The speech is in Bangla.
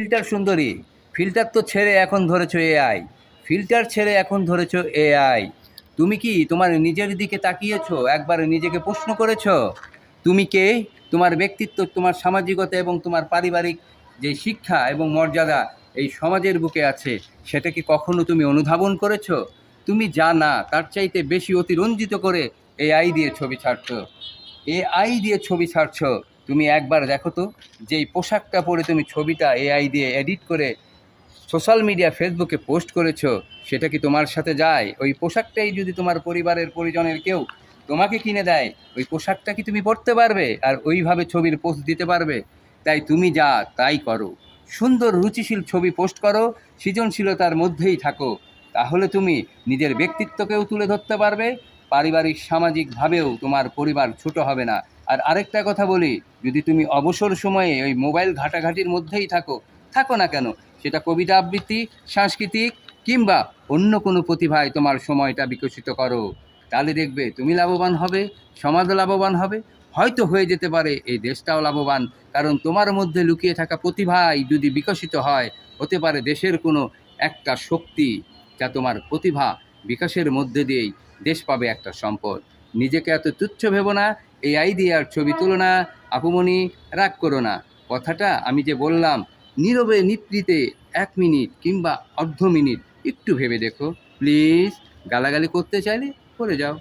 ফিল্টার সুন্দরী, ফিল্টার তো ছেড়ে এখন ধরেছো এআই, ফিল্টার ছেড়ে এখন ধরেছো এআই। তুমি কি তোমার নিজের দিকে তাকিয়েছো? একবার নিজেকে প্রশ্ন করেছো তুমি কে? তোমার ব্যক্তিত্ব, তোমার সামাজিকতা এবং তোমার পারিবারিক যে শিক্ষা এবং মর্যাদা এই সমাজের বুকে আছে, সেটা কি কখনো তুমি অনুধাবন করেছো? তুমি যা না তার চাইতে বেশি অতিরঞ্জিত করে এআই দিয়ে ছবি ছাড়ছো, এআই দিয়ে ছবি ছাড়ছো। তুমি একবার দেখো তো, যেই পোশাকটা পরে তুমি ছবিটা এআই দিয়ে এডিট করে সোশ্যাল মিডিয়া ফেসবুকে পোস্ট করেছো, সেটা কি তোমার সাথে যায়? ওই পোশাকটাই যদি তোমার পরিবারের পরিজনের কেউ তোমাকে কিনে দেয়, ওই পোশাকটা কি তুমি পরতে পারবে আর ওইভাবে ছবির পোস্ট দিতে পারবে? তাই তুমি যা তাই করো, সুন্দর রুচিশীল ছবি পোস্ট করো, সৃজনশীলতার মধ্যেই থাকো, তাহলে তুমি নিজের ব্যক্তিত্বকেও তুলে ধরতে পারবে, পারিবারিক সামাজিকভাবেও তোমার পরিবার ছোট হবে না। আর আরেকটা কথা বলি, যদি তুমি অবসর সময়ে ওই মোবাইল ঘাটাঘাটির মধ্যেই থাকো, থাকো না কেন, সেটা কবিতা আবৃত্তি, সাংস্কৃতিক কিংবা অন্য কোনো প্রতিভায় তোমার সময়টা বিকশিত করো, তাহলে দেখবে তুমি লাভবান হবে, সমাজ লাভবান হবে, হয়তো হয়ে যেতে পারে এই দেশটাও লাভবান। কারণ তোমার মধ্যে লুকিয়ে থাকা প্রতিভাই যদি বিকশিত হয়, হতে পারে দেশের কোনো একটা শক্তি, যা তোমার প্রতিভা বিকাশের মধ্যে দিয়েই দেশ পাবে একটা সম্পদ। নিজেকে এত তুচ্ছ ভেবো না, এই আইডিয়ার ছবি তুলো না। আপুমনি, রাগ করো না, কথাটা আমি যে বললাম, নীরবে নিভৃতে 1 মিনিট কিংবা অর্ধ মিনিট একটু ভেবে দেখো প্লিজ। গালাগালি করতে চাইলে করে যাও।